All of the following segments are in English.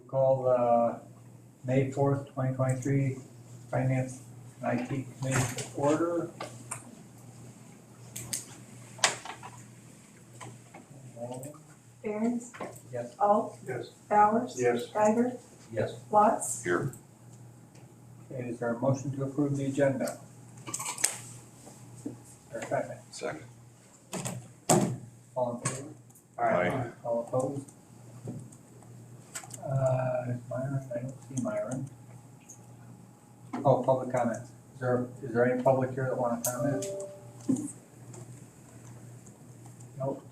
Call the May 4th, 2023 Finance and IT Committee to order. Barons. Yes. Alt. Yes. Bowers. Yes. Geiger. Yes. Watts. Here. Okay, is there a motion to approve the agenda? Or second? Second. All in favor? Aye. All opposed? Myron, I don't see Myron. Oh, public comments. Is there any public here that want to comment? Nope.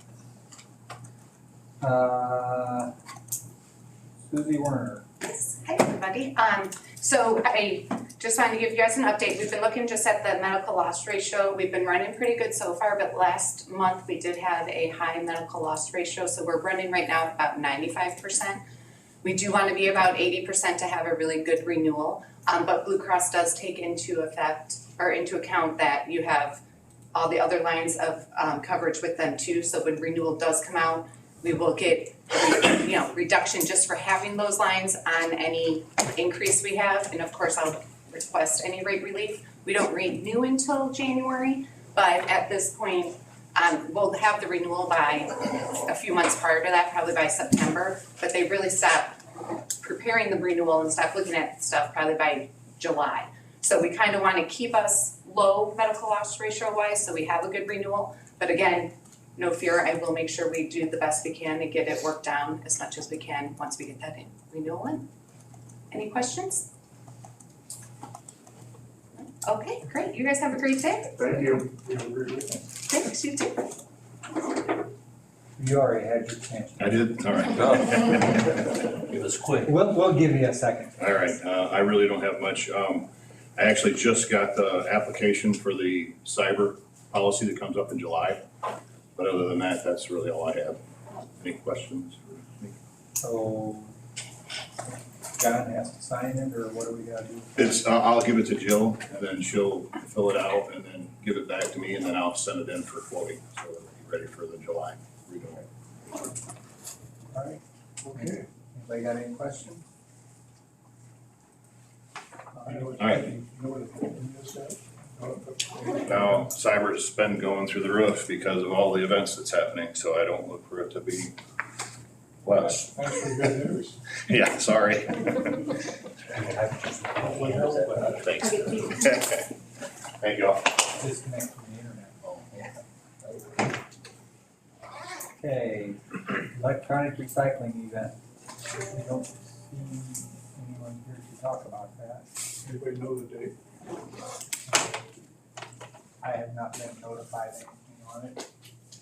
Susie Werner. Yes, hi everybody. So I just wanted to give you guys an update. We've been looking just at the medical loss ratio. We've been running pretty good so far, but last month we did have a high medical loss ratio. So we're running right now at about 95%. We do want to be about 80% to have a really good renewal. But Blue Cross does take into account that you have all the other lines of coverage with them too. So when renewal does come out, we will get reduction just for having those lines on any increase we have. And of course, I'll request any rate relief. We don't renew until January, but at this point, we'll have the renewal by a few months prior to that, probably by September. But they really stop preparing the renewal and stop looking at stuff probably by July. So we kind of want to keep us low medical loss ratio wise, so we have a good renewal. But again, no fear, I will make sure we do the best we can to get it worked down as much as we can once we get that renewal in. Any questions? Okay, great. You guys have a great day. Thank you. Thanks, you too. You already had your chance. I did, all right. It was quick. We'll give you a second. All right, I really don't have much. I actually just got the application for the cyber policy that comes up in July. But other than that, that's really all I have. Any questions? So John has to sign it, or what do we gotta do? It's, I'll give it to Jill, and then she'll fill it out, and then give it back to me, and then I'll send it in for quoting, so it'll be ready for the July renewal. All right, okay. Anybody got any questions? All right. Now, cyber's been going through the roof because of all the events that's happening, so I don't look for it to be less. That's good news. Yeah, sorry. Thanks. Thank you all. Disconnect from the internet. Okay, electronic recycling event. I don't see anyone here to talk about that. Anybody know the date? I have not been notified anything on it.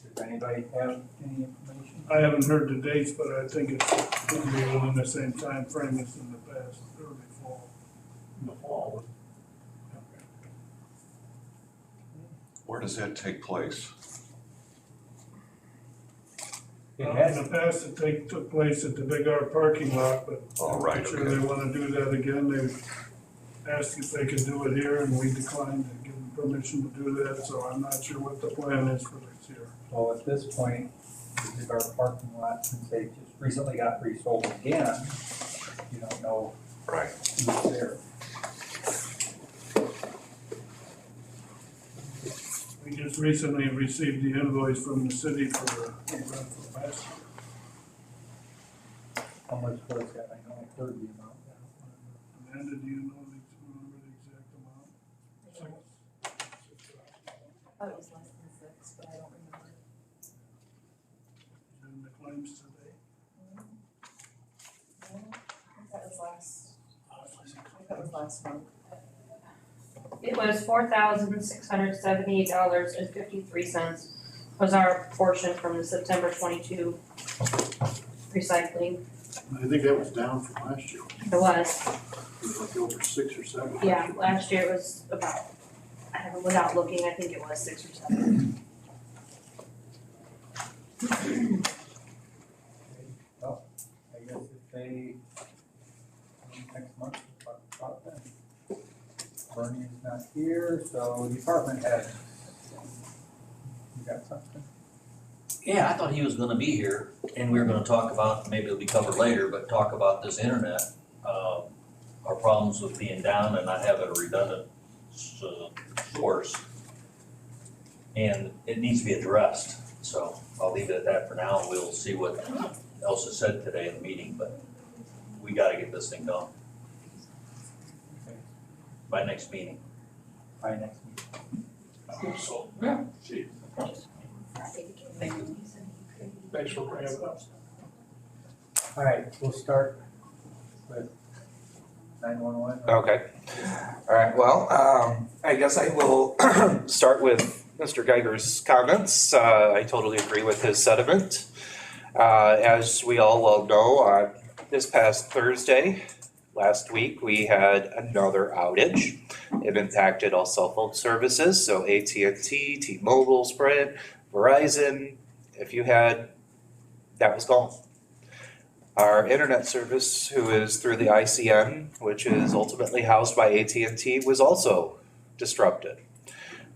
Does anybody have any information? I haven't heard the dates, but I think it's gonna be within the same time frame as in the past, early fall. In the fall. Where does that take place? It In has, the past, it took place at the Big R parking lot, but Oh, right, I'm sure okay. they wanna do that again. They asked if they could do it here, and we declined to give them permission to do that, so I'm not sure what the plan is for this year. so at this point, this is our parking lot, since they just recently got resold again, you don't know Right. who's there. We just recently received the invoice from the city for the event for last year. How much was that? I know I heard the amount. Amanda, do you know remember the exact amount? I thought it was less than 6, but I don't remember. And the claims today. I think that was last month. It was $4,678.53 was our portion from the September 22 recycling. I think that was down from last year. It was, It was like over 6 or 7. yeah, last year it was about, without looking, I think it was 6 or 7. Well, I guess if they, next month, we'll talk about that. Bernie is not here, so department head. You got something? Yeah, I thought he was gonna be here, and we were gonna talk about, maybe it'll be covered later, but talk about this internet. Our problems with being down and not having a redundant source. And it needs to be addressed, so I'll leave it at that for now, and we'll see what else is said today in the meeting, but we gotta get this thing done by next meeting. By next meeting. So, Yeah. gee, Thank you. thanks for bringing it up. All right, we'll start with 911. Okay. All right, well, I guess I will start with Mr. Geiger's comments. I totally agree with his sentiment. As we all well know, this past Thursday, last week, we had another outage. It impacted all cell phone services, so AT&T, T-Mobile, Sprint, Verizon. If you had, that was gone. Our internet service, who is through the ICN, which is ultimately housed by AT&T, was also disrupted.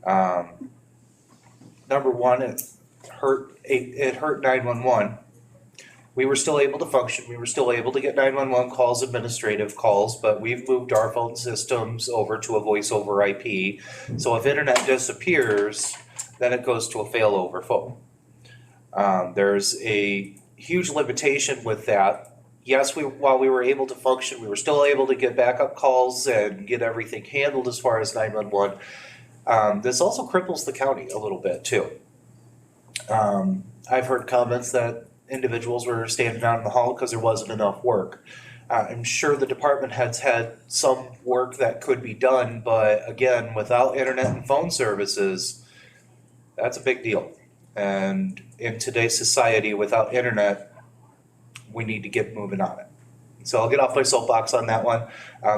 Number one, it hurt 911. We were still able to function. We were still able to get 911 calls, administrative calls, but we've moved our phone systems over to a voice over IP. So if internet disappears, then it goes to a failover phone. There's a huge limitation with that. Yes, while we were able to function, we were still able to get backup calls and get everything handled as far as 911. This also cripples the county a little bit too. I've heard comments that individuals were standing out in the hall because there wasn't enough work. I'm sure the department heads had some work that could be done, but again, without internet and phone services, that's a big deal. And in today's society, without internet, we need to get moving on it. So I'll get off my soapbox on that one.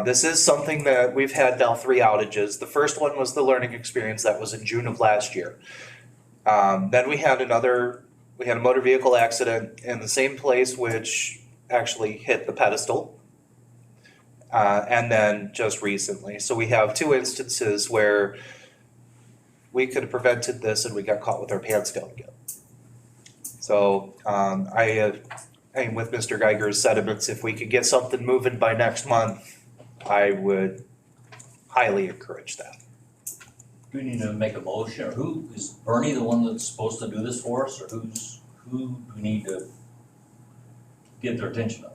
This is something that we've had now 3 outages. The first one was the learning experience that was in June of last year. Then we had a motor vehicle accident in the same place, which actually hit the pedestal. And then just recently. So we have 2 instances where we could have prevented this and we got caught with our pants down again. So I mean, with Mr. Geiger's sentiments, if we could get something moving by next month, I would highly encourage that. Do we need to make a motion, or who, is Bernie the one that's supposed to do this for us, or who do we need to get their attention of?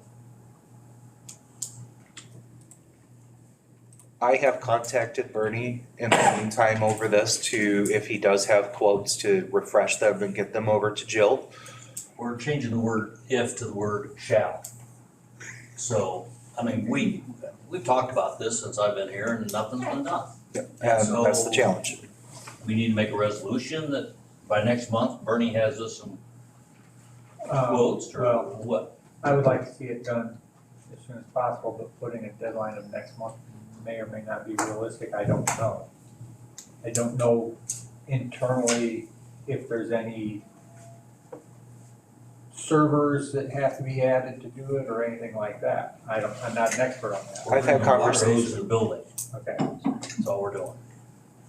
I have contacted Bernie in the meantime over this to, if he does have quotes, to refresh them and get them over to Jill. We're changing the word if to the word shall. So, I mean, we've talked about this since I've been here and nothing's been done. And that's the challenge. We need to make a resolution that by next month Bernie has us some quotes, or Well, what? I would like to see it done as soon as possible, but putting a deadline of next month may or may not be realistic, I don't know. I don't know internally if there's any servers that have to be added to do it or anything like that. I'm not an expert on that. I've had conversations. To the building, Okay. that's all we're doing.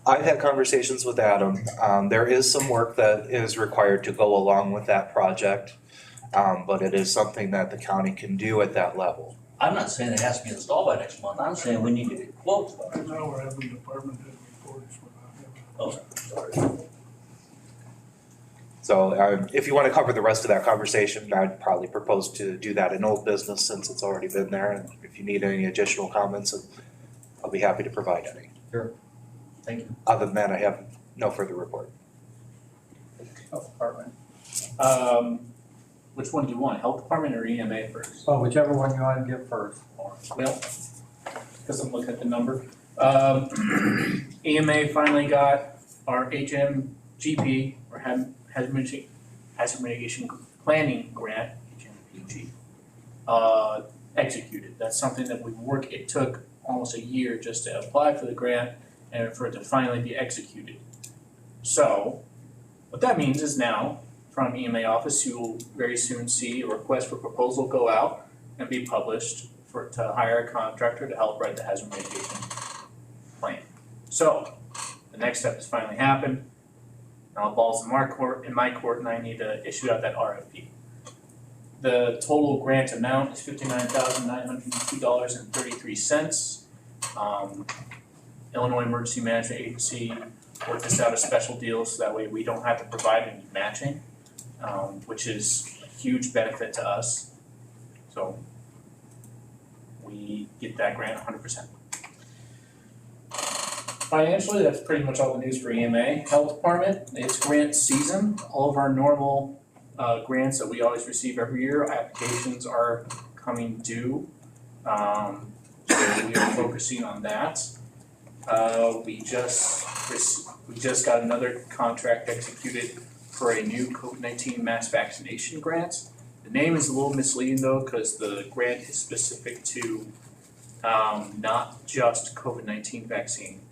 I've had conversations with Adam. There is some work that is required to go along with that project, but it is something that the county can do at that level. I'm not saying it has to be installed by next month, I'm saying we need to get quotes by Right next month. now, we're having department head reports, we're not having. Oh, sorry. So if you want to cover the rest of that conversation, I'd probably propose to do that in old business since it's already been there. And if you need any additional comments, I'll be happy to provide any. Thank you. Other than that, I have no further report. Health department. Which one do you want, health department or EMA first? Oh, whichever one you want to give first. Well, because I'm looking at the number. EMA finally got our HMGP, or Hazard Mitigation Planning Grant, HMPG, executed. That's something that it took almost a year just to apply for the grant and for it to finally be executed. So, what that means is now, from EMA office, you will very soon see a request for proposal go out and be published to hire a contractor to help write the hazard mitigation plan. So, the next step has finally happened. Now the ball's in my court, and I need to issue out that RFP. The total grant amount is $59,902.33. Illinois Emergency Management Agency worked this out a special deal, so that way we don't have to provide any matching, which is a huge benefit to us. So we get that grant 100%. Financially, that's pretty much all the news for EMA. Health Department, it's grant season. All of our normal grants that we always receive every year, applications are coming due. So we are focusing on that. We just got another contract executed for a new COVID-19 mass vaccination grant. The name is a little misleading though, because the grant is specific to not just COVID-19 vaccine,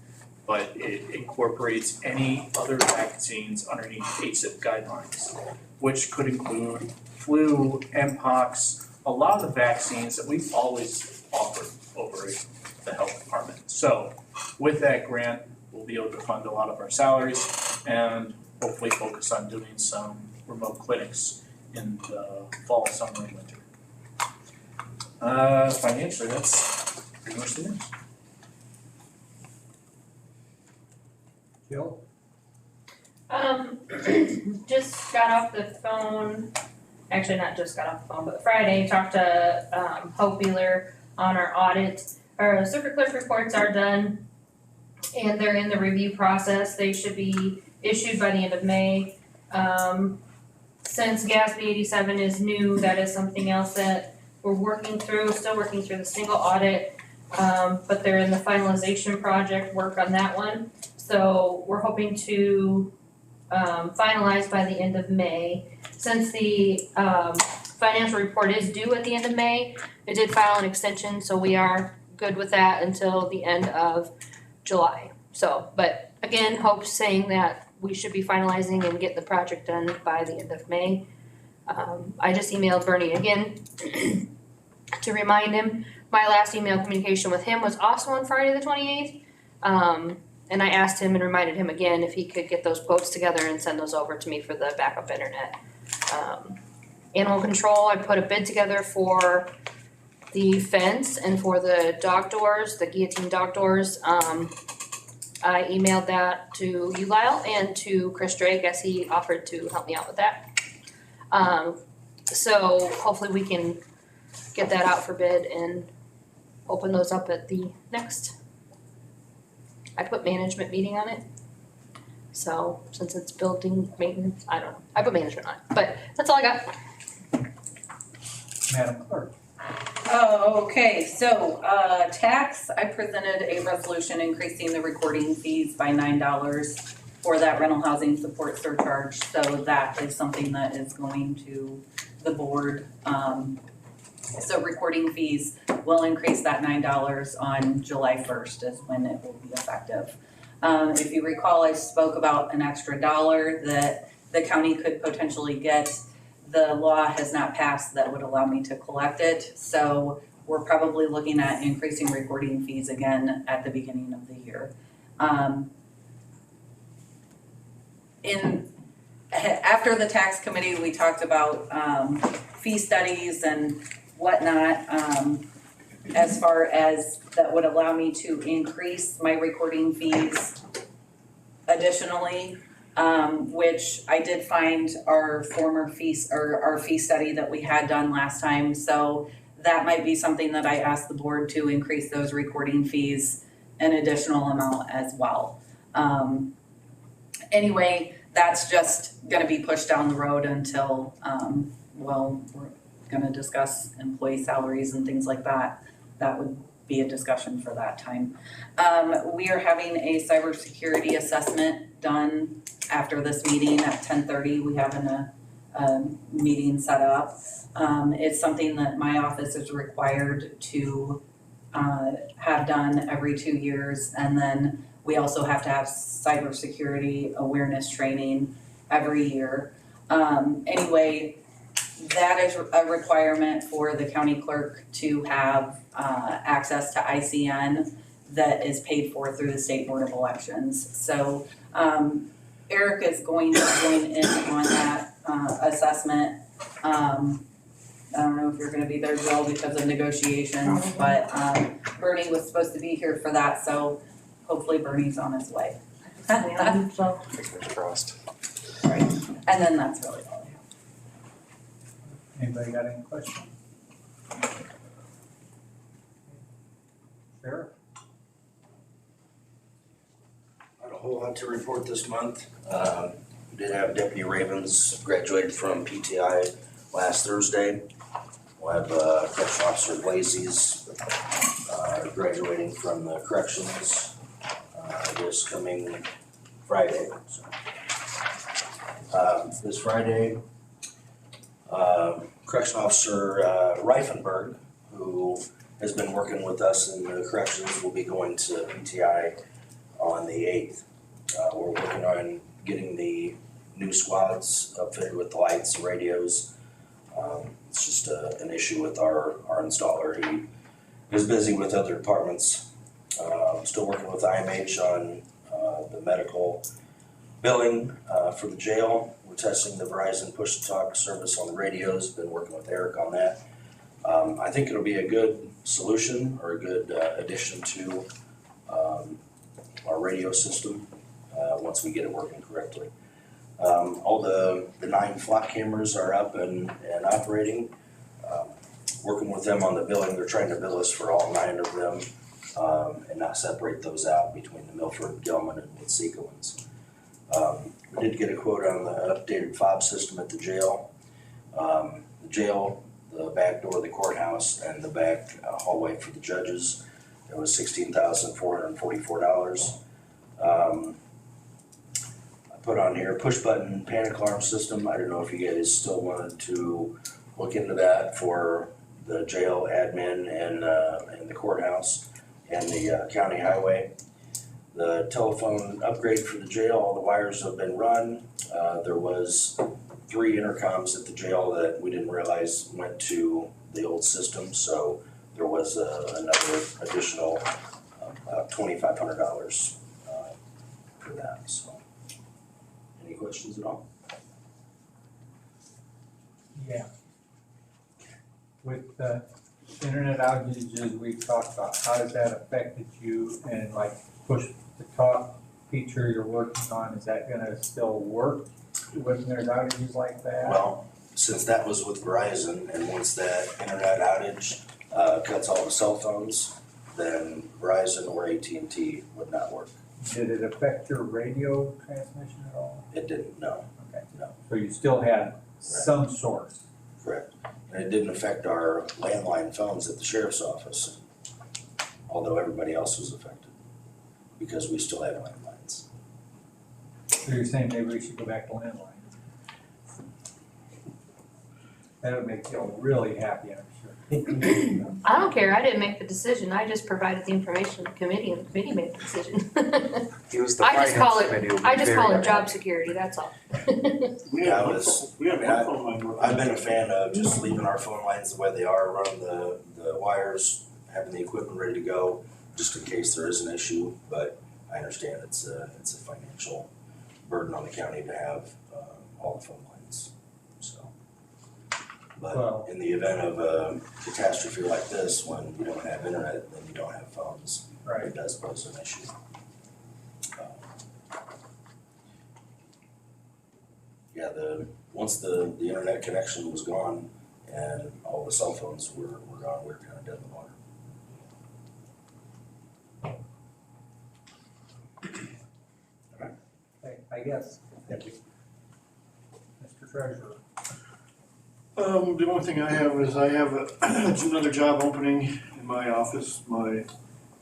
but it incorporates any other vaccines underneath ACIP guidelines, which could include flu, Mpox, a lot of the vaccines that we've always offered over the health department. So with that grant, we'll be able to fund a lot of our salaries and hopefully focus on doing some remote clinics in the fall, summer, and winter. Financially, that's pretty much the news. Jill? Just got off the phone, actually not just got off the phone, but Friday, talked to, Hope Wheeler on our audit. Our circuit clerk reports are done and they're in the review process. They should be issued by the end of May. Since GASB 87 is new, that is something else that we're working through, still working through the single audit. But they're in the finalization project work on that one. So we're hoping to finalize by the end of May. Since the financial report is due at the end of May, it did file an extension, so we are good with that until the end of July. So, but again, Hope's saying that we should be finalizing and get the project done by the end of May. I just emailed Bernie again to remind him. My last email communication with him was also on Friday the 28th. And I asked him and reminded him again if he could get those quotes together and send those over to me for the backup internet. Animal control, I put a bid together for the fence and for the dog doors, the guillotine dog doors. I emailed that to you, Lyle, and to Chris Drake as he offered to help me out with that. So hopefully we can get that out for bid and open those up at the next. I put management meeting on it. So since it's building maintenance, I don't know. I put management on it, but that's all I got. Madam Clerk? Oh, okay, so, tax, I presented a resolution increasing the recording fees by $9 for that rental housing support surcharge, so that is something that is going to the board. So recording fees will increase that $9 on July 1st is when it will be effective. If you recall, I spoke about an extra $1 that the county could potentially get. The law has not passed that would allow me to collect it, so we're probably looking at increasing recording fees again at the beginning of the year. After the tax committee, we talked about fee studies and whatnot, as far as that would allow me to increase my recording fees additionally. Which I did find our former fees or our fee study that we had done last time. So that might be something that I asked the board to increase those recording fees an additional amount as well. Anyway, that's just gonna be pushed down the road until, we're gonna discuss employee salaries and things like that. That would be a discussion for that time. We are having a cybersecurity assessment done after this meeting at 10:30. We have a meeting set up. It's something that my office is required to have done every 2 years, and then we also have to have cybersecurity awareness training every year. Anyway, that is a requirement for the county clerk to have access to ICN that is paid for through the State Board of Elections. So Eric is going to join in on that, assessment. I don't know if you're gonna be there, Joel, because of negotiations, but, Bernie was supposed to be here for that, so hopefully Bernie's on his way. So, Fingers crossed. Right, and then that's really all I have. Anybody got any questions? Sheriff? Not a whole lot to report this month. We did have Deputy Ravens graduated from PTI last Thursday. We'll have Correctional Officer Blazes graduating from the corrections this coming Friday. So, this Friday, Correctional Officer Reifenberg, who has been working with us in the corrections, will be going to PTI on the 8th. We're working on getting the new squads upfitted with the lights and radios. It's just an issue with our installer. He is busy with other departments. Still working with IMH on the medical billing for the jail. We're testing the Verizon push-to-talk service on the radios. Been working with Eric on that. I think it'll be a good solution or a good addition to our radio system once we get it working correctly. All the 9 flock cameras are up and operating. Working with them on the billing, they're trying to bill us for all 9 of them and not separate those out between the Milford, Gilman, and Watseka ones. We did get a quote on the updated fob system at the jail. The jail, the back door of the courthouse, and the back hallway for the judges, it was $16,444. Put on here push button panic alarm system. I don't know if you guys still wanted to look into that for the jail admin and the courthouse and the county highway. The telephone upgrade for the jail, all the wires have been run. There was 3 intercoms at the jail that we didn't realize went to the old system, so there was another additional about $2,500 for that. So. Any questions at all? Yeah. With the internet outages we've talked about, how has that affected you and like push to talk feature you're working on, is that gonna still work when there's outages like that? Well, since that was with Verizon, and once that internet outage cuts all the cell phones, then Verizon or AT&T would not work. Did it affect your radio transmission at all? It didn't, no. Okay. No. So you still had some source? Correct. And it didn't affect our landline phones at the sheriff's office, although everybody else was affected, because we still have landlines. So you're saying maybe we should go back to landline? That would make you really happy, I'm sure. I don't care, I didn't make the decision, I just provided the information to the committee and the committee made the decision. He was the I just call finance it- committee. will be I just call very it job happy. security, that's all. We Yeah, have I one was- phone, we have one phone line working. I've been a fan of just leaving our phone lines the way they are, running the wires, having the equipment ready to go, just in case there is an issue, but I understand it's a financial burden on the county to have all the phone lines, so. But Well- in the event of a catastrophe like this, when you don't have internet, then you don't have phones, Right. it does pose an issue. Yeah, once the internet connection was gone and all the cell phones were gone, we were kind of dead in the water. Okay, I guess. Thank you. Mr. Treasurer. The only thing I have is I have another job opening in my office. One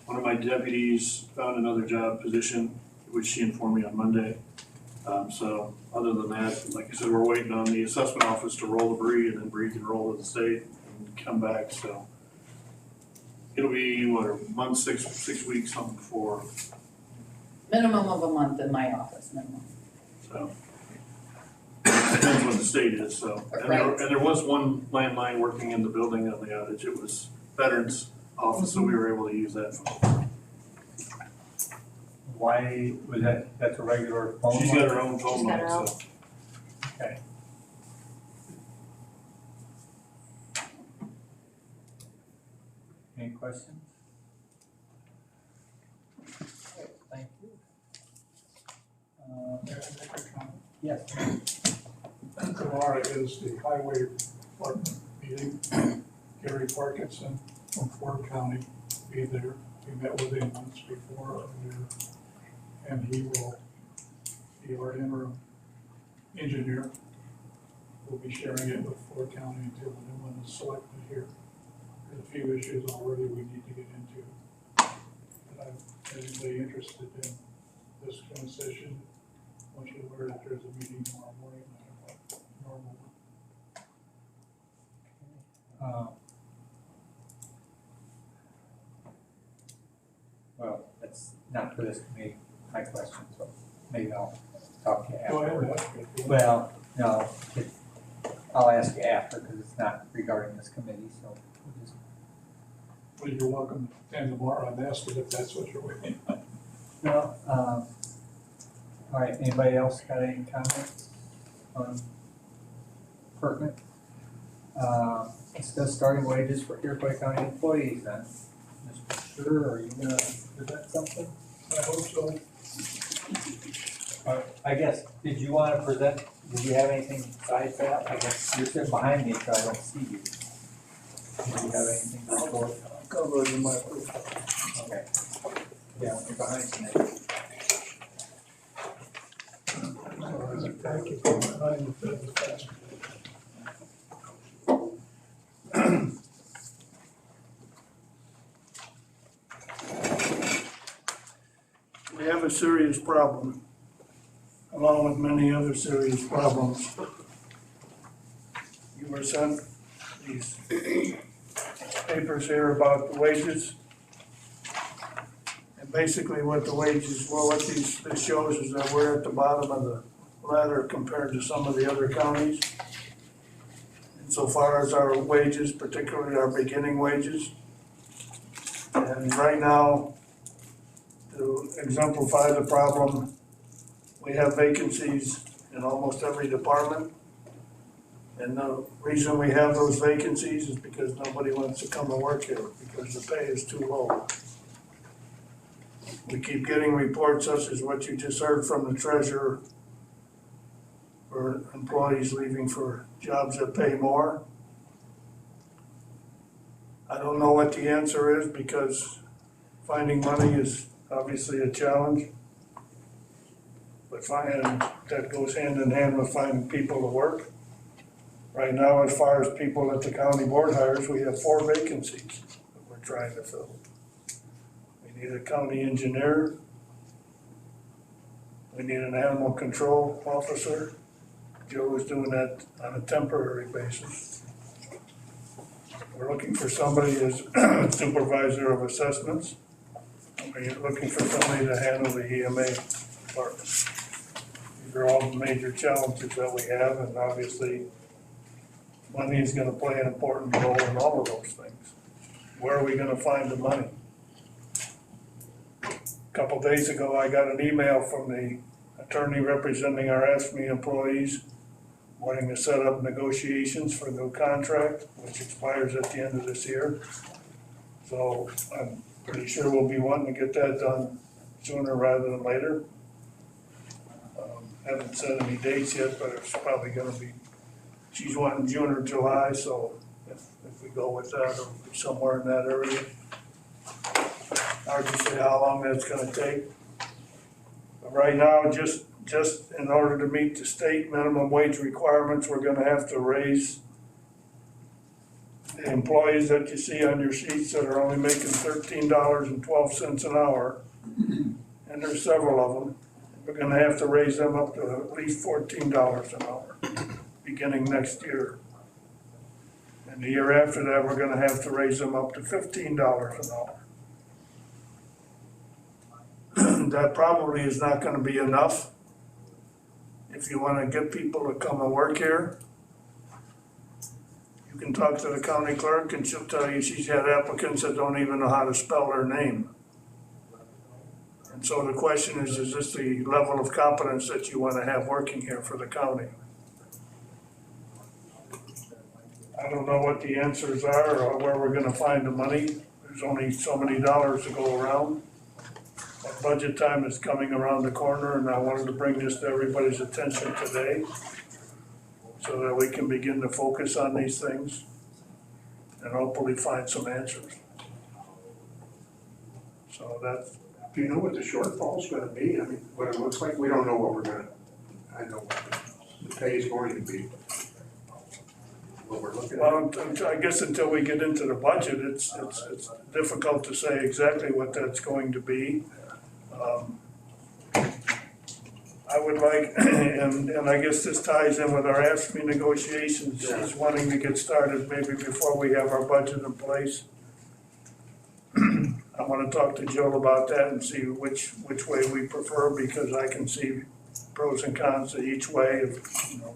of my deputies found another job position, which she informed me on Monday. So other than that, like I said, we're waiting on the assessment office to roll the Bree, and then Bree can roll to the state and come back, so. It'll be, what, a month, six weeks, something before, Minimum of a month in my office, minimum. so. Depends what the state is, so. And there was one landline working in the building on the outage. It was Veterans Office, so we were able to use that phone. why, was that's a regular phone line? She's got her own phone She's got line, her so. own. Okay. Any questions? Okay, thank you. Yes. Tomorrow is the highway department meeting. Gary Parkinson from Ford County will be there. We met with him once before earlier, and he will be our interim engineer. We'll be sharing it with Ford County until the new one is selected here. There's a few issues already we need to get into. But I'm anybody interested in this kind of session, once you learn that there's a meeting tomorrow morning, normal. Well, that's not for this committee, my question, so maybe I'll talk to you Go after. ahead, ask it. Well, no, I'll ask you after, because it's not regarding this committee, so we'll just. Well, you're welcome to attend tomorrow and ask it if that's what you're waiting on. No, all right, anybody else got any comments on pertinent? Discuss starting wages for Iroquois County employees then. Mr. Sure, are you gonna present something? I hope so. I guess, did you wanna present, did you have anything besides that? I guess you're sitting behind me, so I don't see you. Do you have anything to report? I'll cover it in my. Okay. Yeah, you're behind me. Thank you for reminding me of the past. We have a serious problem, along with many other serious problems. You were sent these papers here about the wages. And basically what the wages, well, what this shows is that we're at the bottom of the ladder compared to some of the other counties. Insofar as our wages, particularly our beginning wages. And right now, to exemplify the problem, we have vacancies in almost every department. And the reason we have those vacancies is because nobody wants to come and work here, because the pay is too low. We keep getting reports such as what you just heard from the treasurer for employees leaving for jobs that pay more. I don't know what the answer is, because finding money is obviously a challenge. But that goes hand in hand with finding people to work. Right now, as far as people at the county board hires, we have 4 vacancies that we're trying to fill. We need a county engineer. We need an animal control officer. Joe is doing that on a temporary basis. We're looking for somebody as supervisor of assessments. We're looking for somebody to handle the EMA department. These are all the major challenges that we have, and obviously money is gonna play an important role in all of those things. Where are we gonna find the money? A couple days ago, I got an email from the attorney representing our AFSCME employees wanting to set up negotiations for the contract, which expires at the end of this year. So I'm pretty sure we'll be wanting to get that done sooner rather than later. Haven't set any dates yet, but it's probably gonna be, she's wanting June or July, so if we go with that, it'll be somewhere in that area. Hard to say how long that's gonna take. But right now, just in order to meet the state minimum wage requirements, we're gonna have to raise the employees that you see on your sheets that are only making $13.12 an hour, and there's several of them. We're gonna have to raise them up to at least $14 an hour, beginning next year. And the year after that, we're gonna have to raise them up to $15 an hour. That probably is not gonna be enough if you wanna get people to come and work here. You can talk to the county clerk and she'll tell you she's had applicants that don't even know how to spell their name. And so the question is this the level of competence that you wanna have working here for the county? I don't know what the answers are or where we're gonna find the money. There's only so many dollars to go around. But budget time is coming around the corner, and I wanted to bring this to everybody's attention today so that we can begin to focus on these things and hopefully find some answers. So that's, Do you know what the shortfall's gonna be? I mean, what it looks like, we don't know what we're gonna, I know what the pay is going to be. What we're looking at. well, I guess until we get into the budget, it's difficult to say exactly what that's going to be. I would like, and I guess this ties in with our AFSCME negotiations, is wanting to get started maybe before we have our budget in place. I wanna talk to Jill about that and see which way we prefer, because I can see pros and cons to each way. If, you know,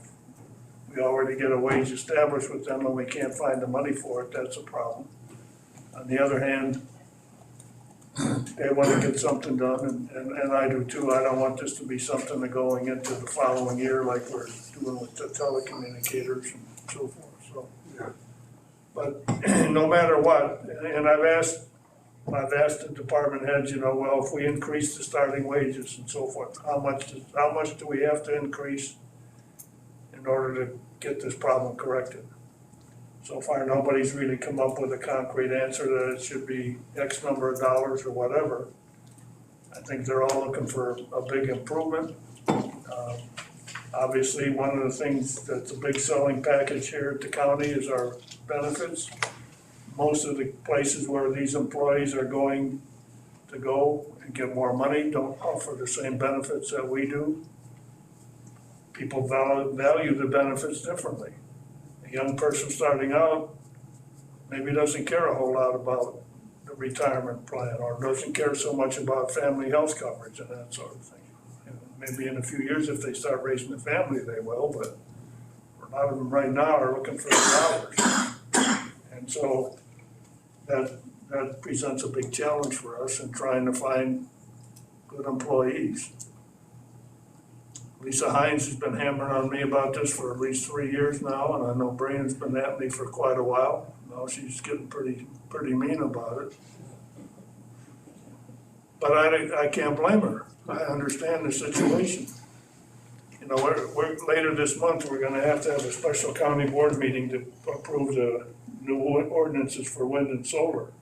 we already get a wage established with them and we can't find the money for it, that's a problem. On the other hand, they wanna get something done, and I do too. I don't want this to be something that going into the following year like we're doing with the telecommunicators and so forth, so. Yeah. But no matter what, and I've asked the department heads, you know, well, if we increase the starting wages and so forth, how much do we have to increase in order to get this problem corrected? So far, nobody's really come up with a concrete answer that it should be X number of dollars or whatever. I think they're all looking for a big improvement. Obviously, one of the things that's a big selling package here at the county is our benefits. Most of the places where these employees are going to go and get more money don't offer the same benefits that we do. People value the benefits differently. A young person starting out maybe doesn't care a whole lot about the retirement plan, or doesn't care so much about family health coverage and that sort of thing. And maybe in a few years, if they start raising a family, they will, but a lot of them right now are looking for the dollars. And so that presents a big challenge for us in trying to find good employees. Lisa Hines has been hammering on me about this for at least 3 years now, and I know Brian's been at me for quite a while. Now she's getting pretty mean about it. But I can't blame her. I understand the situation. You know, we're later this month, we're gonna have to have a special county board meeting to approve the new ordinances for wind and solar.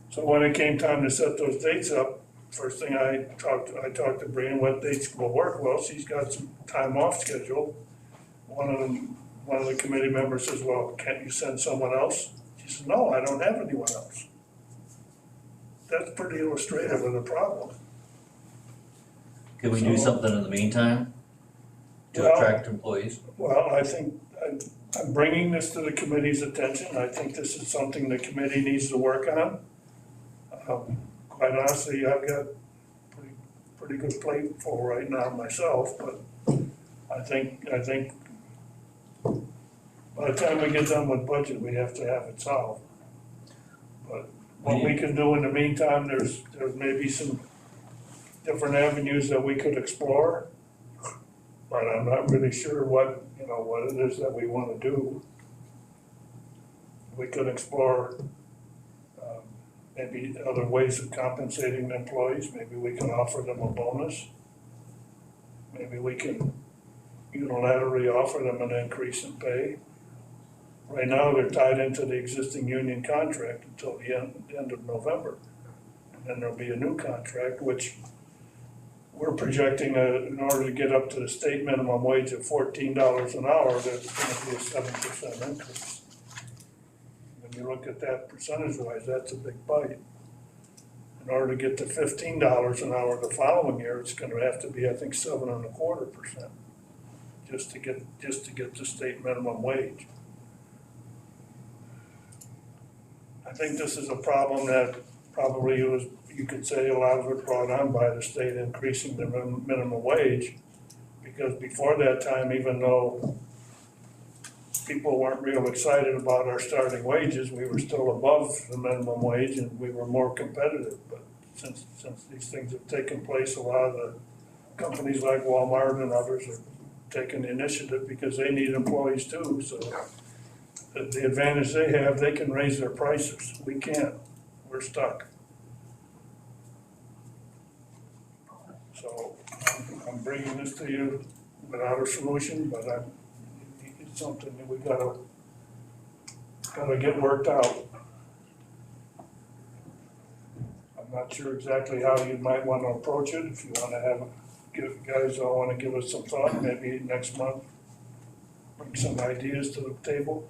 So when it came time to set those dates up, first thing I talked to Brian, what dates will work? Well, she's got some time off scheduled. One of the committee members says, well, can't you send someone else? She says, no, I don't have anyone else. That's pretty illustrative of the problem. Can we do So- something in the meantime to Well- attract employees? Well, I think I'm bringing this to the committee's attention. I think this is something the committee needs to work on. Quite honestly, I've got pretty good plate full right now myself, but I think by the time we get done with budget, we have to have it solved. But what we can do in the meantime, there's maybe some different avenues that we could explore. But I'm not really sure what it is that we wanna do. We could explore maybe other ways of compensating employees. Maybe we can offer them a bonus. Maybe we can unilaterally offer them an increase in pay. Right now, they're tied into the existing union contract until the end of November. And then there'll be a new contract, which we're projecting in order to get up to the state minimum wage of $14 an hour, that's gonna be a 7% increase. When you look at that percentage-wise, that's a big bite. In order to get to $15 an hour the following year, it's gonna have to be, I think, 7.25%, just to get the state minimum wage. I think this is a problem that probably you could say a lot of it brought on by the state increasing the minimum wage. Because before that time, even though people weren't real excited about our starting wages, we were still above the minimum wage and we were more competitive. But since these things have taken place, a lot of the companies like Walmart and others are taking the initiative because they need employees too, so the advantage they have, they can raise their prices. We can't. We're stuck. So I'm bringing this to you without a solution, but it's something that we gotta get worked out. I'm not sure exactly how you might wanna approach it. If you wanna guys all wanna give us some thought, maybe next month, bring some ideas to the table.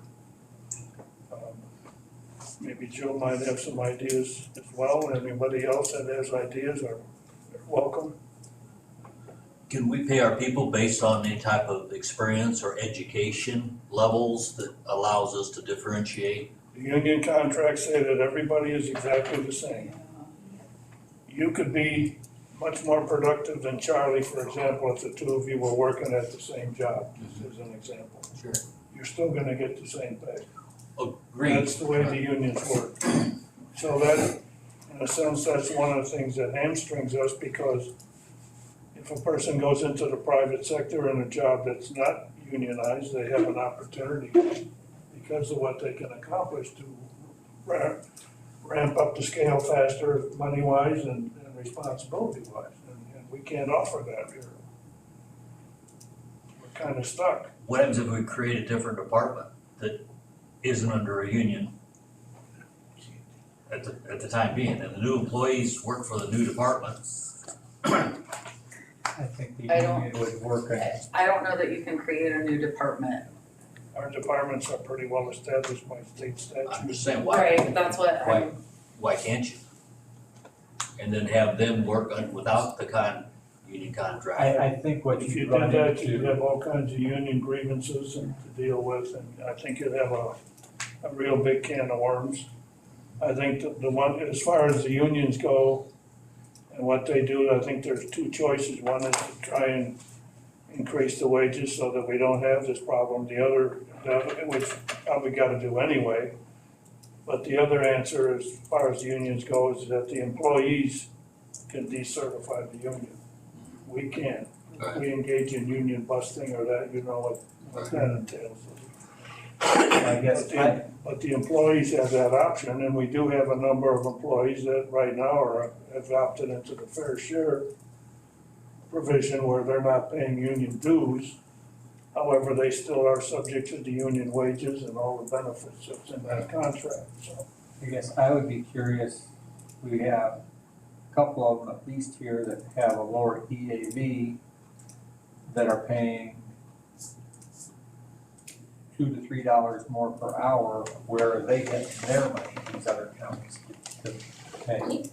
Maybe Joe might have some ideas as well. Anybody else that has ideas are welcome. Can we pay our people based on any type of experience or education levels that allows us to differentiate? The union contracts say that everybody is exactly the same. You could be much more productive than Charlie, for example, if the two of you were working at the same job, just as an example. Sure. You're still gonna get the same pay. Agreed. That's the way the unions work. So that, in a sense, that's one of the things that hamstrings us, because if a person goes into the private sector in a job that's not unionized, they have an opportunity because of what they can accomplish to ramp up the scale faster, money-wise and responsibility-wise, and we can't offer that here. We're kind of stuck. What happens if we create a different department that isn't under a union at the time being, and the new employees work for the new department? I think the I don't- union would work in. I don't know that you can create a new department. Our departments are pretty well established by state statute. I'm just saying, why? Right, that's what Why can't you? And then have them work without the union contract? I think what If you you did run that, you'd into, have all kinds of union grievances and to deal with, and I think you'd have a real big can of worms. I think the one, as far as the unions go and what they do, I think there's two choices. One is to try and increase the wages so that we don't have this problem. The other, which probably gotta do anyway. But the other answer, as far as the unions go, is that the employees can decertify the union. We can't. If we engage in union busting or that, you know what that entails. I guess, But the employees have that option, and we do have a number of employees that right now have opted into the fair share provision where they're not paying union dues. However, they still are subject to the union wages and all the benefits that's in that contract, so. I guess I would be curious, we have a couple of them at least here that have a lower EAV that are paying $2 to $3 more per hour, where are they getting their money, these other counties to pay?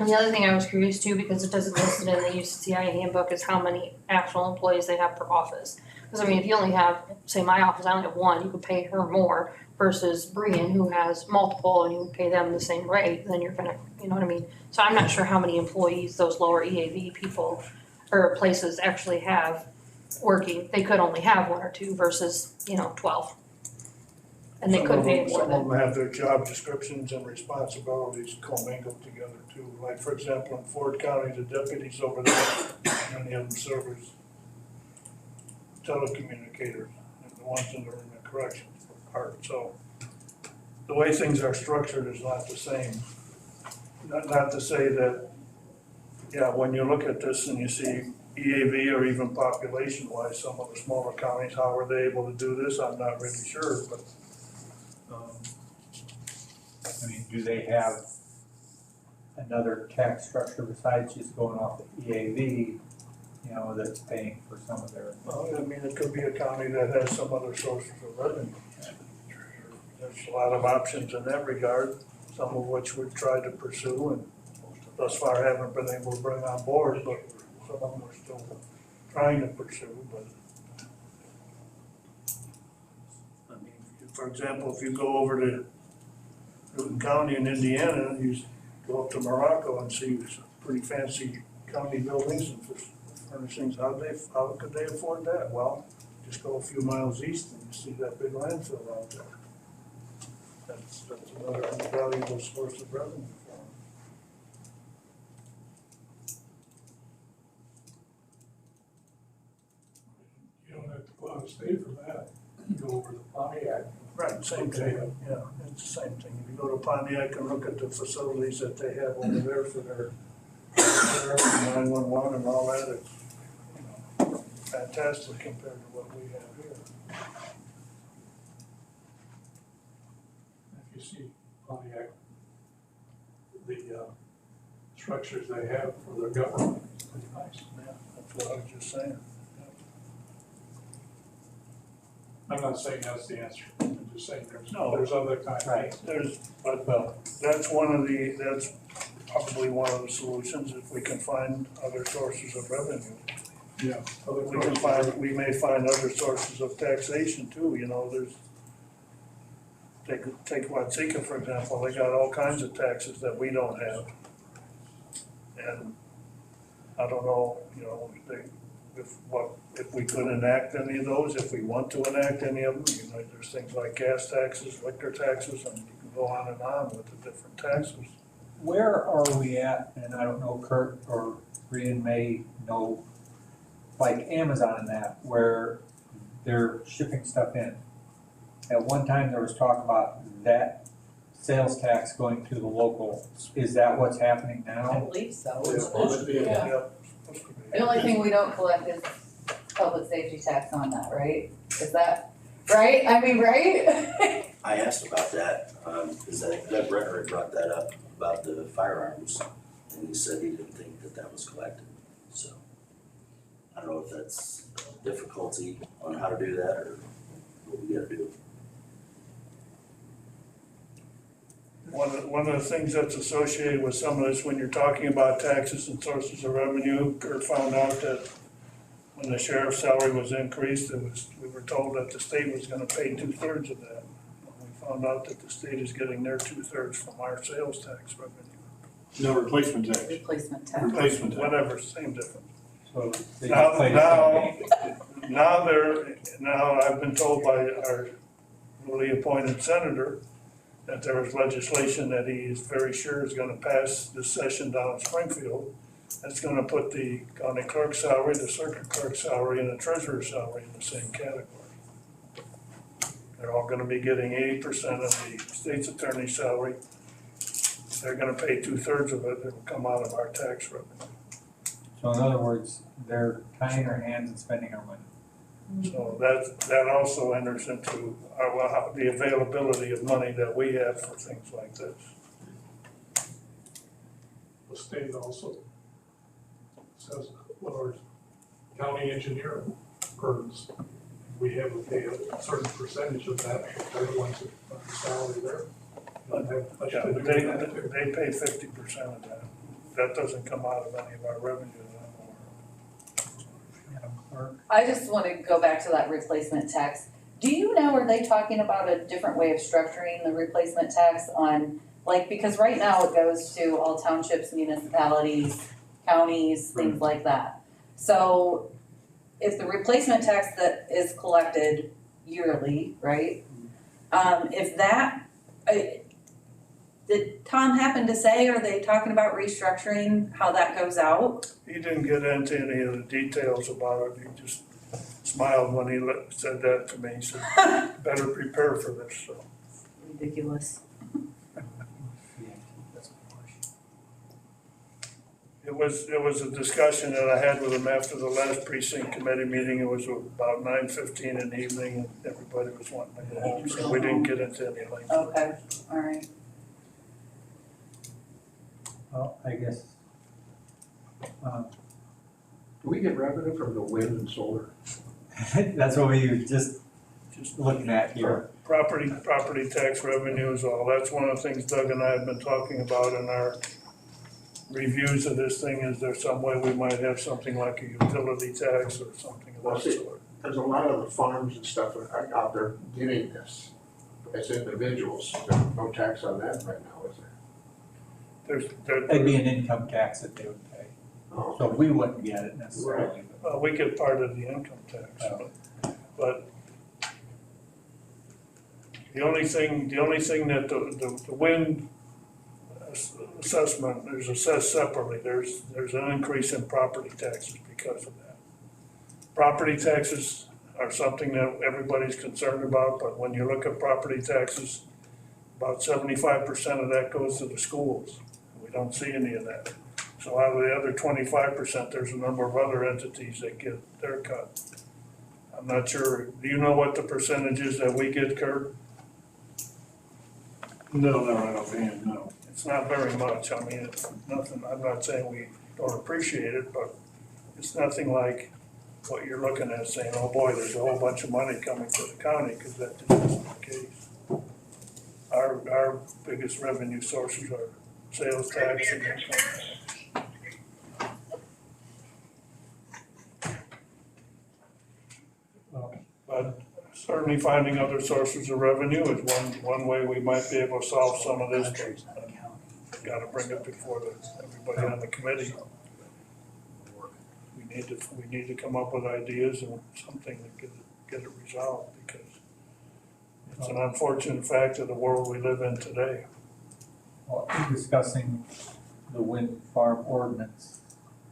And the other thing I was curious too, because it doesn't list it in the UCCI handbook, is how many actual employees they have per office. Because I mean, if you only have, say my office, I only have one, you could pay her more versus Brian, who has multiple, and you pay them the same rate, then you're gonna, you know what I mean? So I'm not sure how many employees those lower EAV people or places actually have working. They could only have one or two versus, 12. And they could pay more Some than. of them have their job descriptions and responsibilities commingled together too. Like, for example, in Ford County, the deputies over there, many of them serve as telecommunicators, and the ones that are in the corrections part. So the way things are structured is not the same. Not to say that, yeah, when you look at this and you see EAV or even population-wise, some of the smaller counties, how are they able to do this? I'm not really sure, but I mean, do they have another tax structure besides just going off the EAV, that's paying for some of their? well, I mean, it could be a county that has some other sources of revenue. There's a lot of options in that regard, some of which we've tried to pursue and thus far haven't been able to bring on board, but some of them we're still trying to pursue, but. I mean, for example, if you go over to Newton County in Indiana, you go up to Morocco and see some pretty fancy county buildings and furnishings, how could they afford that? Well, just go a few miles east and you see that big landfill out there. That's another valuable source of revenue for them. same thing, yeah, it's the same thing. If you go to Pontiac and look at the facilities that they have over there for their 911 and all that, it's, you know, fantastic compared to what we have here. If you see Pontiac, the structures they have for their government, it's pretty nice. Yeah, that's what I was just saying. I'm not saying that's the answer, I'm just saying No. there's other kinds. Right. But that's one of the, that's probably one of the solutions, if we can find other sources of revenue. Yeah. Other We can sources. we may find other sources of taxation too, you know, take Watsika, for example, they got all kinds of taxes that we don't have. And I don't know, you know, if we could enact any of those, if we want to enact any of them, you know, there's things like gas taxes, liquor taxes, and you can go on and on with the different taxes. Where are we at, and I don't know, Kurt or Brian may know, like Amazon and that, where they're shipping stuff in. At one time, there was talk about that sales tax going to the local. Is that what's happening I now? believe so. It's supposed to be, Yeah. yeah, supposed to be. The only thing we don't collect is public safety tax on that, right? Is that, right? I mean, right? I asked about that, because Doug Brenner had brought that up about the firearms, and he said he didn't think that that was collected, so. I don't know if that's difficulty on how to do that, or what we gotta do. One of the things that's associated with some of this, when you're talking about taxes and sources of revenue, Kurt found out that when the sheriff's salary was increased, we were told that the state was gonna pay 2/3 of that. We found out that the state is getting their 2/3 from our sales tax revenue. No replacement tax. Replacement tax. Replacement, whatever, same difference. So they Now, play the same game. now I've been told by our newly appointed senator that there is legislation that he is very sure is gonna pass this session down in Springfield. That's gonna put the county clerk's salary, the circuit clerk's salary, and the treasurer's salary in the same category. They're all gonna be getting 80% of the state's attorney's salary. They're gonna pay 2/3 of it, it'll come out of our tax revenue. So in other words, they're tying our hands and spending our money. So that also enters into the availability of money that we have for things like this. The state also says what our county engineer earns. We have to pay a certain percentage of that, they're the ones that put the salary there. Don't have much Yeah, to do but with that. they pay 50% of that. That doesn't come out of any of our revenue anymore. I just want to go back to that replacement tax. Do you know, are they talking about a different way of structuring the replacement tax on, like, because right now it goes to all townships, municipalities, counties, things like that. So if the replacement tax that is collected yearly, right? If that, did Tom happen to say, are they talking about restructuring how that goes out? He didn't get into any of the details about it. He just smiled when he said that to me. He said, better prepare for this, so. Ridiculous. It was a discussion that I had with him after the last precinct committee meeting. It was about 9:15 in the evening, and everybody was wanting to go home, so we didn't get into any length. Okay, all right. Well, I guess, Do we get revenue from the wind and solar? that's what we were just looking at here. Property tax revenues, all, that's one of the things Doug and I have been talking about in our reviews of this thing. Is there some way we might have something like a utility tax or something of Well, that see, sort? there's a lot of the farms and stuff are out there getting this as individuals. There's no tax on that right now, is there? It'd be an income tax that they would pay. Oh, So we wouldn't get it necessarily. We get part of the income tax, but the only thing that the wind assessment, there's assessed separately, there's an increase in property taxes because of that. Property taxes are something that everybody's concerned about, but when you look at property taxes, about 75% of that goes to the schools. We don't see any of that. So out of the other 25%, there's a number of other entities that get their cut. I'm not sure, do you know what the percentage is that we get, Kurt? No, I don't mean, no. It's not very much. I mean, it's nothing, I'm not saying we don't appreciate it, but it's nothing like what you're looking at saying, oh boy, there's a whole bunch of money coming to the county, because that isn't the case. Our biggest revenue sources are sales tax and income. But certainly finding other sources of revenue is one way we might be able to solve some of this, but gotta bring it before everybody on the committee. We need to come up with ideas and something to get it resolved, because it's an unfortunate fact of the world we live in today. Well, in discussing the wind farm ordinance,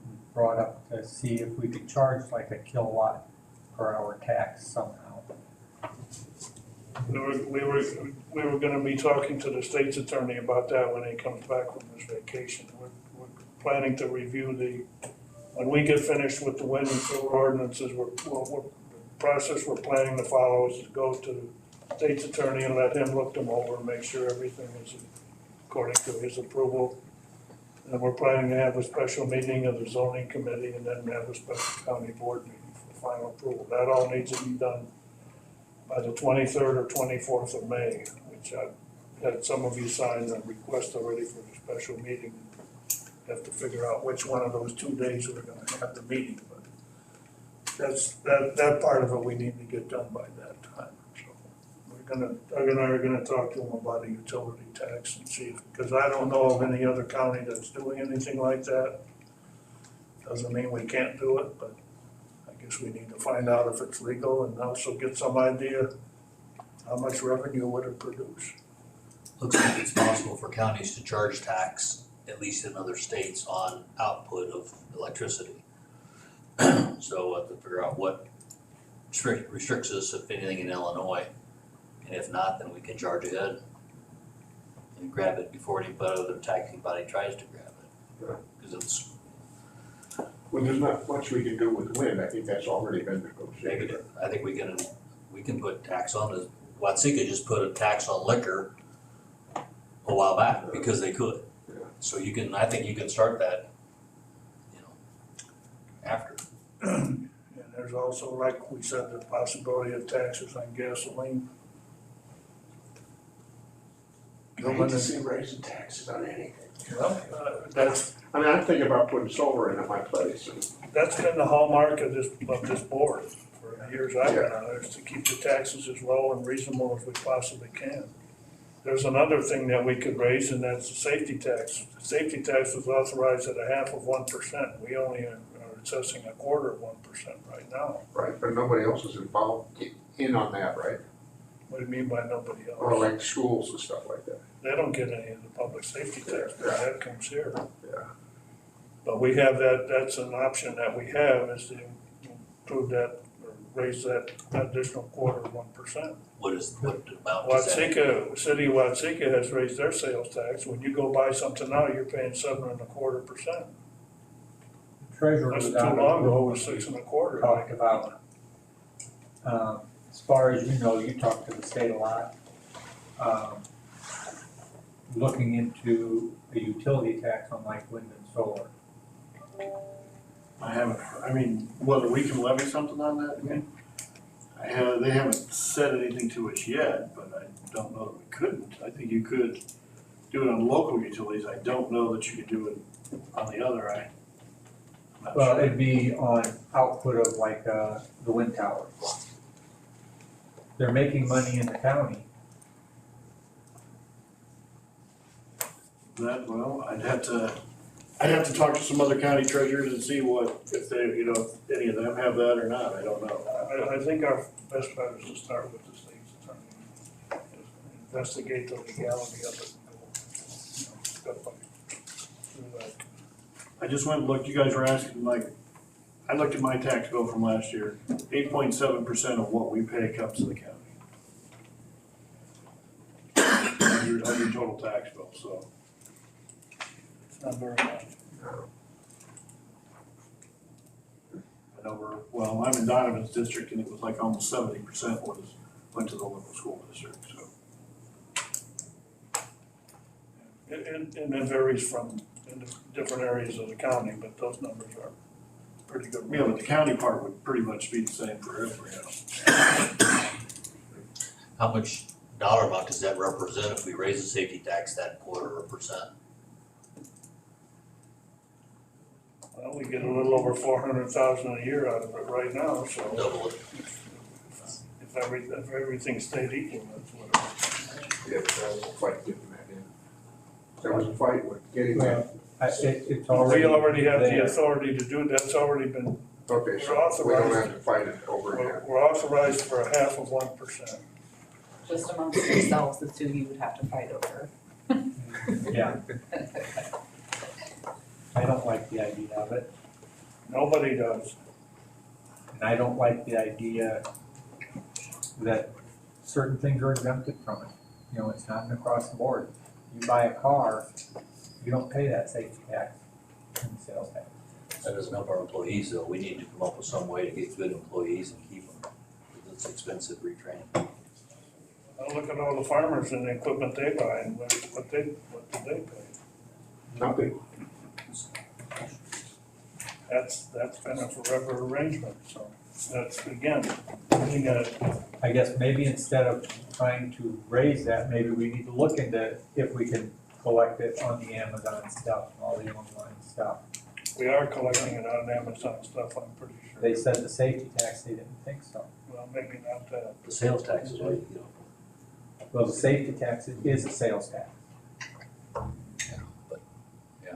we brought up to see if we could charge like a kilowatt per hour tax somehow. We were gonna be talking to the state's attorney about that when he comes back from his vacation. We're planning to review when we get finished with the wind and solar ordinances, the process we're planning to follow is to go to the state's attorney and let him look them over and make sure everything is according to his approval. And we're planning to have a special meeting of the zoning committee and then have a special county board meeting for final approval. That all needs to be done by the 23rd or 24th of May, which I've had some of you sign a request already for the special meeting. Have to figure out which one of those 2 days we're gonna have the meeting, but that part of it we need to get done by that time. So Doug and I are gonna talk to him about a utility tax and see, because I don't know of any other county that's doing anything like that. Doesn't mean we can't do it, but I guess we need to find out if it's legal and also get some idea how much revenue would it produce. Looks like it's possible for counties to charge tax, at least in other states, on output of electricity. So we'll have to figure out what restricts us, if anything, in Illinois. And if not, then we can charge ahead and grab it before any other taxing body tries to grab it. Because it's Well, there's not much we can do with wind, I think that's already been negotiated. negative. I think we can put tax on it. Watsika just put a tax on liquor a while back because they could. So I think you can start that, after. And there's also, like we said, the possibility of taxes on gasoline. I hate to see raising taxes on anything. Well, I mean, I'm thinking about putting solar in at my place, and that's been the hallmark of this board for the years I've been on there, is to keep the taxes as low and reasonable as we possibly can. There's another thing that we could raise, and that's the safety tax. The safety tax was authorized at 0.5%. We only are assessing 1/4% right now. right, but nobody else is involved in on that, right? What do you mean by nobody else? Or like schools and stuff like that. They don't get any of the public safety tax, but that comes here. Yeah. But we have that's an option that we have, is to improve that, or raise that additional 1/4%. What amount is that? City of Watsika has raised their sales tax. When you go buy something now, you're paying 7.25%. Treasurer That's was too out long ago, it of was 6.25. talked about, as far as you know, you talk to the state a lot, looking into a utility tax on like wind and solar. I mean, whether we can levy something on that, they haven't said anything to us yet, but I don't know that we couldn't. I think you could do it on local utilities. I don't know that you could do it on the other. I'm not Well, sure. it'd be on output of like, the wind tower. They're making money in the county. I'd have to talk to some other county treasurers and see if they, if any of them have that or not, I don't know. I think our best bet is to start with the state's attorney. Investigate the legality of it and go, step by through that. I just went and looked, you guys were asking, I looked at my tax bill from last year. 8.7% of what we pay comes to the county. On your total tax bill, so. It's not very much. I know well, I'm in Donovan's district and it was like almost 70% went to the local school district, so. And it varies from in the different areas of the county, but those numbers are pretty good. Yeah, but the county part would pretty much be the same for every, How much dollar amount does that represent if we raise the safety tax that 0.25%? Well, we get a little over 400,000 a year out of it right now, so. Double it. If everything stayed equal, that's what it Yeah, there was a fight getting that in. There was a fight with getting that. It's would. already We already have the there. authority to do it, that's already been, Okay, so We're we don't authorized. have to fight it over again. we're authorized for 0.5%. Just amongst yourselves, the two you would have to fight over. Yeah, I don't like the idea of it, Nobody does. and I don't like the idea that certain things are exempted from it. You know, it's not an across the board. You buy a car, you don't pay that safety tax and sales tax. That doesn't help our employees though. We need to come up with some way to get good employees and keep them. Because it's expensive retraining. Now look at all the farmers and the equipment they buy and what do they pay? Nothing. That's been a forever arrangement, so that's, again, looking at, I guess maybe instead of trying to raise that, maybe we need to look into if we can collect it on the Amazon stuff, and all the online stuff. we are collecting it on Amazon stuff, I'm pretty sure. They said the safety tax, they didn't think so. Well, maybe not that. The sales tax is what you get. Well, the safety tax is a sales tax. But, yeah.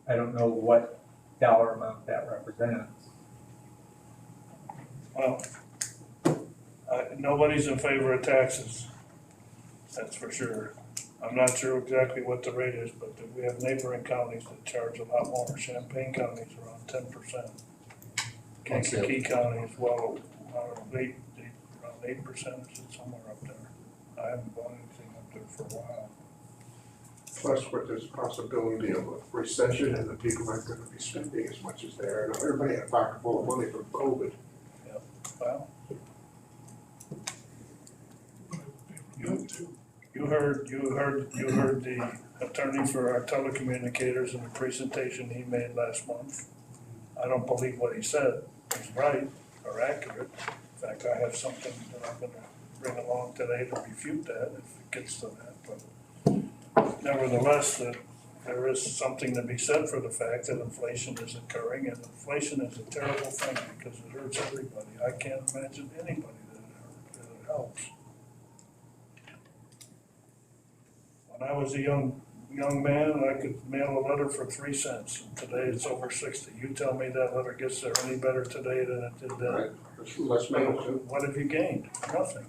I don't know what dollar amount that represents. Well, nobody's in favor of taxes, that's for sure. I'm not sure exactly what the rate is, but we have neighboring counties that charge a lot more. Champaign County is around 10%. Kankakee County is well, around 8%, is it somewhere up there? I haven't bought anything up there for a while. Plus with this possibility of a recession and the people aren't gonna be spending as much as they are. Now, everybody had a pocket full of money from COVID. Well, you heard the attorney for our telecommunicators in the presentation he made last month. I don't believe what he said is right or accurate. In fact, I have something that I'm gonna bring along today to refute that if it gets to that, but nevertheless, there is something to be said for the fact that inflation is occurring, and inflation is a terrible thing because it hurts everybody. I can't imagine anybody that it helps. When I was a young man, I could mail a letter for 3 cents, and today it's over 60. You tell me that letter gets there any better today than it did then? Right. There's less mail too. What have you gained? Nothing.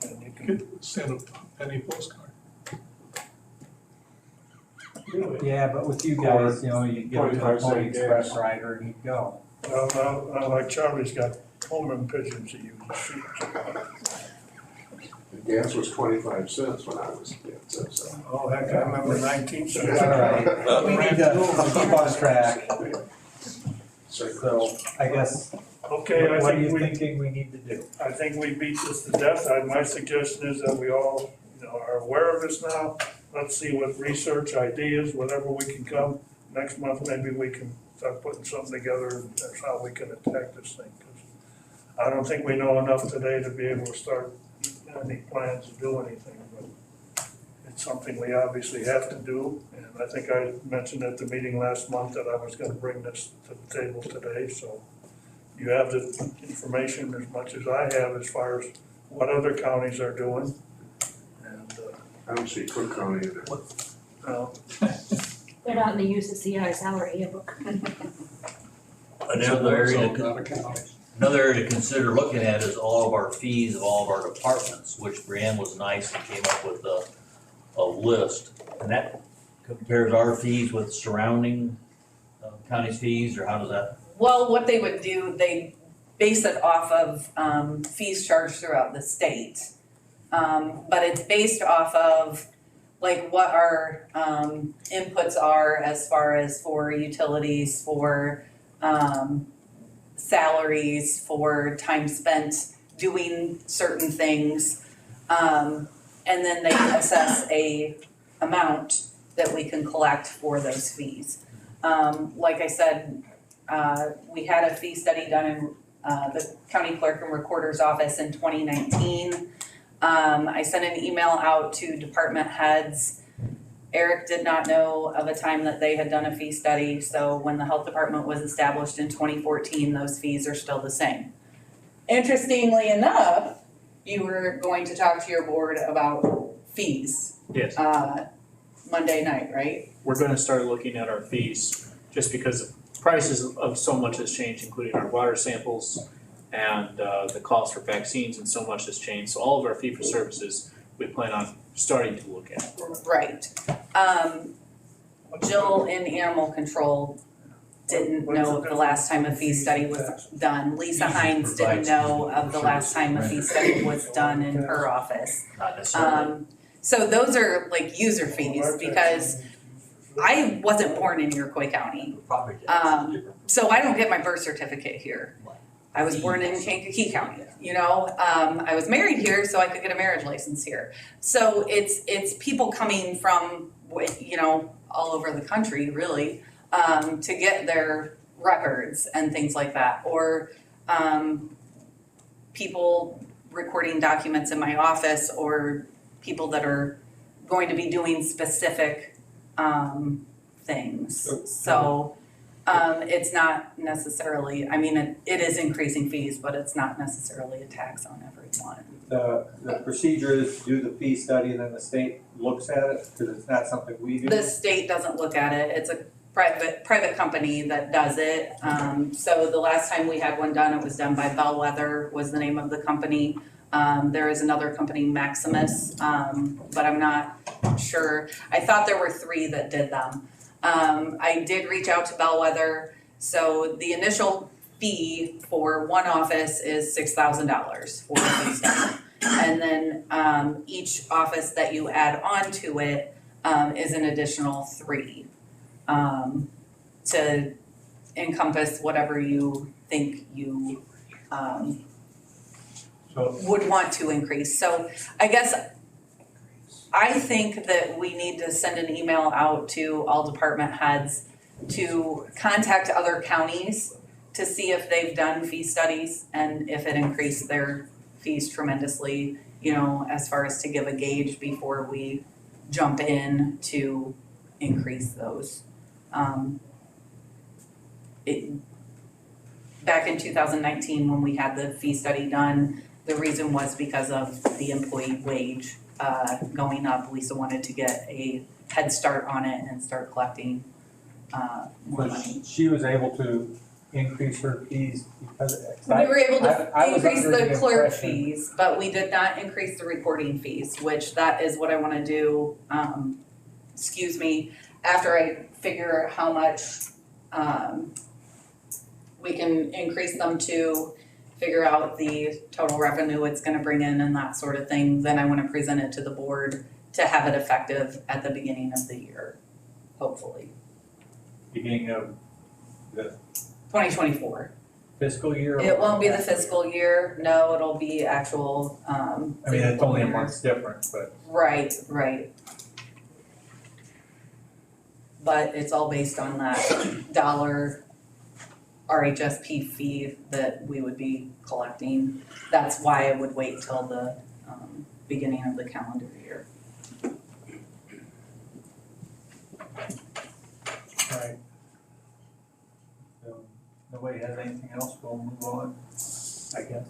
And you can, Send a penny postcard. Yeah, but with you guys, you know, you get a 25 cent Pony Express gas. rider and you go. well, like Charlie's got home pigeons he uses. The gas was 25 cents when I was a kid, so. Oh, heck, I remember 19 cents. All right, we need to keep on track, so I guess, Okay, I what are you think thinking we need to do? I think we beat this to death. My suggestion is that we all, are aware of this now. Let's see what research, ideas, whatever we can come. Next month, maybe we can start putting something together. That's how we can attack this thing. 'Cause I don't think we know enough today to be able to start any plans to do anything, but it's something we obviously have to do. And I think I mentioned at the meeting last month that I was gonna bring this to the table today, so you have the information as much as I have as far as what other counties are doing. And, I don't see Cook County in there. They're not in the UCCI salary handbook. Another area to consider looking at is all of our fees of all of our departments, which Brianne was nice and came up with a list. And that compares our fees with surrounding counties' fees, or how does that Well, what they would do, they base it off of fees charged throughout the state. But it's based off of like what our inputs are as far as for utilities, for salaries, for time spent doing certain things. And then they assess a amount that we can collect for those fees. Like I said, we had a fee study done in the county clerk and recorder's office in 2019. I sent an email out to department heads. Eric did not know of a time that they had done a fee study, so when the health department was established in 2014, those fees are still the same. Interestingly enough, you were going to talk to your board about fees, Yes, Monday night, right? we're gonna start looking at our fees, just because prices of so much has changed, including our water samples and the cost for vaccines, and so much has changed, so all of our fee for services, we plan on starting to look at. Right. Jill in animal control didn't know of the last time a fee study was done. Lisa Hines didn't know of the last time a fee study was done in her office. Not necessarily. So those are like user fees, because I wasn't born in Iroquois County. So I don't get my birth certificate here. I was born in Kankakee County, you know? I was married here, so I could get a marriage license here. So it's people coming from, you know, all over the country, really, to get their records and things like that. Or people recording documents in my office, or people that are going to be doing specific things. So it's not necessarily, I mean, it is increasing fees, but it's not necessarily a tax on everyone. The procedure is to do the fee study and then the state looks at it, because it's not something we do. The state doesn't look at it, it's a private company that does it. So the last time we had one done, it was done by Bellwether, was the name of the company. There is another company, Maximus, but I'm not sure. I thought there were 3 that did them. I did reach out to Bellwether, so the initial fee for one office is $6,000 for the fee study. And then each office that you add on to it is an additional 3 to encompass whatever you think you would want to increase. So I guess I think that we need to send an email out to all department heads to contact other counties to see if they've done fee studies and if it increased their fees tremendously, you know, as far as to give a gauge before we jump in to increase those. Back in 2019, when we had the fee study done, the reason was because of the employee wage going up. Lisa wanted to get a head start on it and start collecting more money. She was able to increase her fees because of it. We were able to I was increase under the the clerk impression- fees, but we did not increase the recording fees, which that is what I wanna do, after I figure how much we can increase them to, figure out the total revenue it's gonna bring in and that sort of thing, then I wanna present it to the board to have it effective at the beginning of the year, hopefully, Beginning of the 2024. fiscal year? It won't be the fiscal year, no, it'll be actual, I mean, it's only a month's difference, but Right. But it's all based on that dollar RHSP fee that we would be collecting. That's why I would wait till the beginning of the calendar year. Right. So, nobody has anything else, we'll move on, I guess.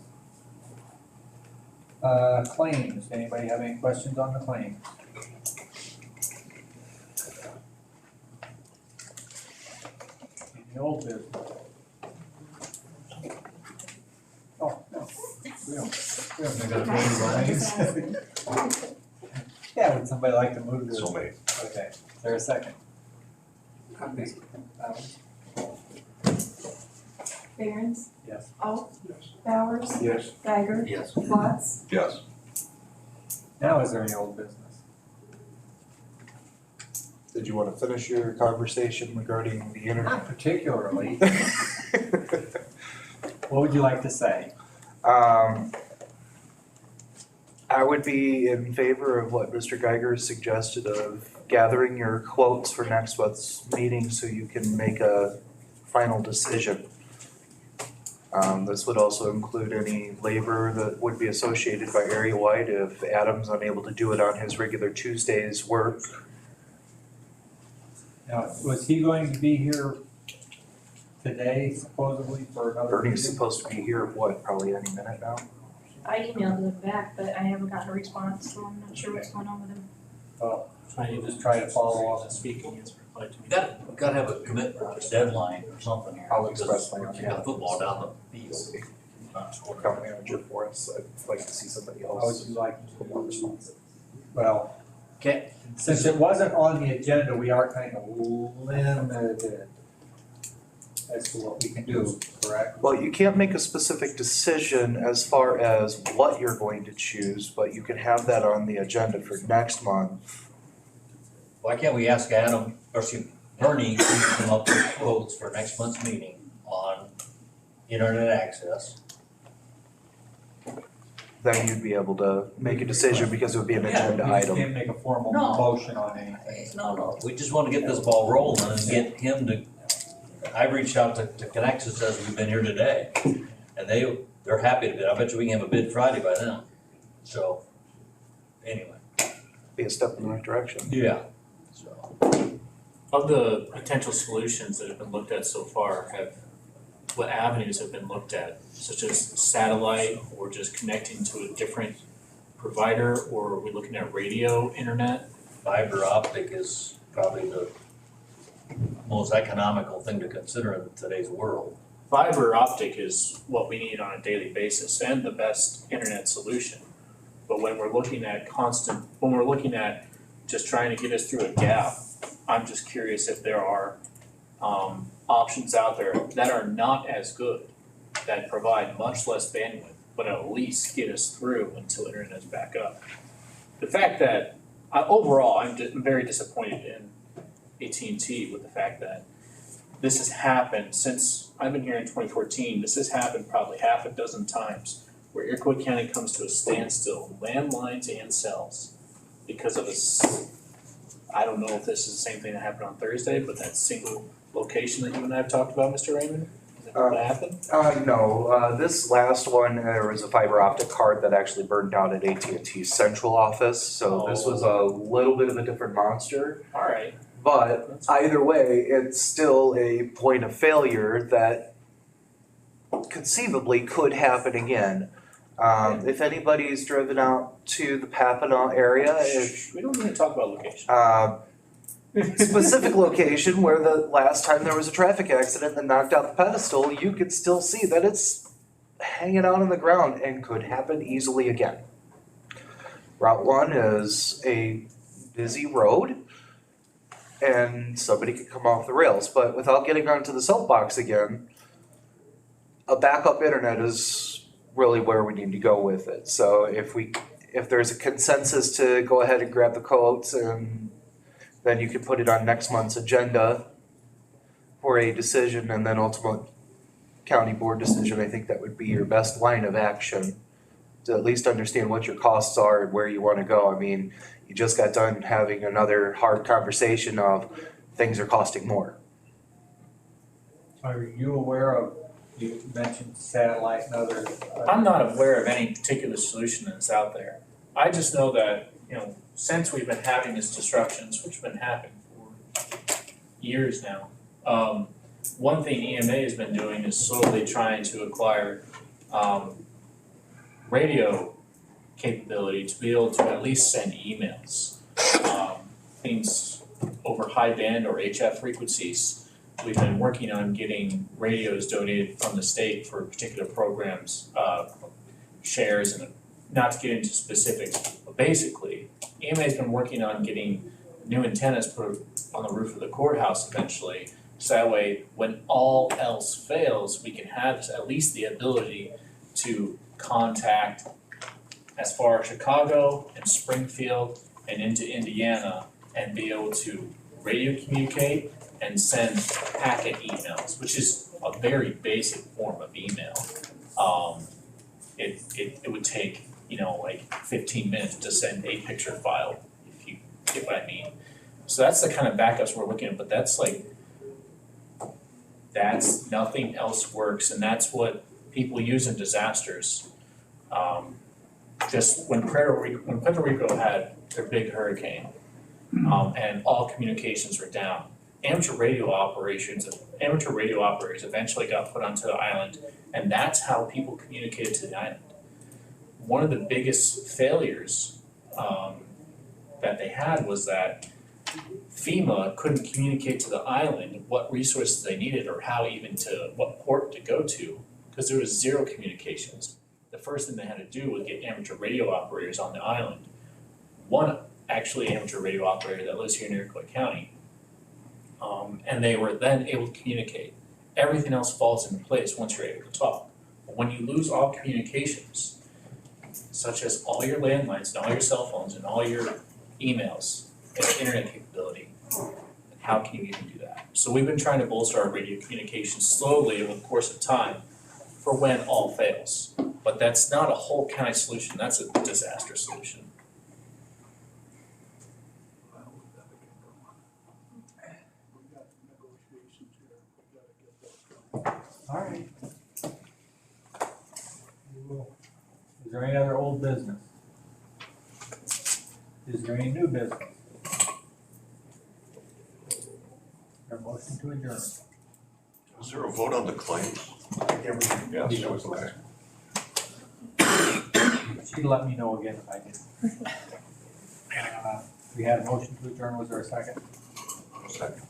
Claims, anybody have any questions on the claims? Any old business? Oh, no, we don't got claims. Yeah, would somebody like to move to? So made. Okay, is there a second? Barons, Yes. Alt, Yes. Bowers, Yes. Geiger, Yes. Watts. Yes. Now, is there any old business? Did you wanna finish your conversation regarding the internet? Not particularly. What would you like to say? I would be in favor of what Mr. Geiger suggested of gathering your quotes for next month's meeting so you can make a final decision. This would also include any labor that would be associated by area-wide if Adam's unable to do it on his regular Tuesday's work. Now, was he going to be here today supposedly for another Bernie's meeting? supposed to be here, what, probably any minute now? I emailed him back, but I haven't gotten a response, so I'm not sure what's going on with him. Oh, Trying just try to follow up. Speaking, he hasn't replied to me. We gotta have a commitment, a deadline or something here. I'll because express my own we got football down the field. Account manager for us, I'd like to see somebody How would else you like, more responsive. well, Okay, since it wasn't on the agenda, we are kind of limited as to what we can do, correct? Well, you can't make a specific decision as far as what you're going to choose, but you can have that on the agenda for next month. Why can't we ask Adam, or excuse me, Bernie, to come up with quotes for next month's meeting on internet access? Then you'd be able to make a decision because it would be an agenda We just item. can't make a formal No. motion on anything. No, we just wanna get this ball rolling and get him to, I reached out to Connexus as we've been here today. And they're happy to bid, I bet you we can have a bid Friday by then, so, anyway, Be a step in the right direction. yeah, so. of the potential solutions that have been looked at so far, what avenues have been looked at, such as satellite or just connecting to a different provider, or are we looking at radio internet? Fiber optic is probably the most economical thing to consider in today's world. Fiber optic is what we need on a daily basis and the best internet solution. But when we're looking at just trying to get us through a gap, I'm just curious if there are options out there that are not as good, that provide much less bandwidth, but at least get us through until internet's back up. The fact that, overall, I'm very disappointed in AT&T with the fact that this has happened since I've been here in 2014. This has happened probably half a dozen times where Iroquois County comes to a standstill, landlines and cells, because of I don't know if this is the same thing that happened on Thursday, but that single location that you and I have talked about, Mr. Raymond, is that what happened? No, this last one, there was a fiber optic card that actually burned down at AT&T's central office, so this was a little bit of a different monster. All right. But either way, it's still a point of failure that conceivably could happen again. If anybody's driven out to the Papineau area, We don't need to talk about location. specific location where the last time there was a traffic accident that knocked out the pedestal, you could still see that it's hanging out on the ground and could happen easily again. Route 1 is a busy road and somebody could come off the rails, but without getting onto the soapbox again, a backup internet is really where we need to go with it. So if there's a consensus to go ahead and grab the quotes, and then you can put it on next month's agenda for a decision and then ultimate county board decision, I think that would be your best line of action to at least understand what your costs are and where you want to go. I mean, you just got done having another hard conversation of things are costing more. Are you aware of, you mentioned satellite and others? I'm not aware of any particular solution that's out there. I just know that, since we've been having these disruptions, which have been happening for years now, one thing EMA has been doing is slowly trying to acquire radio capability to be able to at least send emails. Things over high band or HF frequencies. We've been working on getting radios donated from the state for particular programs, shares, and not to get into specifics, but basically, EMA's been working on getting new antennas put on the roof of the courthouse eventually So that way, when all else fails, we can have at least the ability to contact as far as Chicago and Springfield and into Indiana and be able to radio communicate and send packet emails, which is a very basic form of email. It would take, like 15 minutes to send a picture file, if you get what I mean. So that's the kind of backups we're looking at, but that's nothing else works, and that's what people use in disasters. Just when Puerto Rico had their big hurricane, and all communications were down, amateur radio operators eventually got put onto the island, and that's how people communicated to the island. One of the biggest failures that they had was that FEMA couldn't communicate to the island what resources they needed or what port to go to, because there was zero communications. The first thing they had to do was get amateur radio operators on the island. One actually amateur radio operator that lives here in Iroquois County. And they were then able to communicate. Everything else falls into place once you're able to talk. But when you lose all communications, such as all your landlines and all your cell phones and all your emails and internet capability, how can you even do that? So we've been trying to bolster our radio communications slowly over the course of time for when all fails. But that's not a whole county solution, that's a disaster solution. We got negotiations here, we gotta get those going. All right. Is there any other old business? Is there any new business? A motion to adjourn. Is there a vote on the claims? Yeah, Yes. that was the last. She'd let me know again if I did. We had a motion to adjourn, was there a second? Second.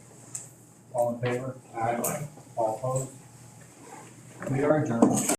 All in favor? Aye. All opposed? We are adjourned.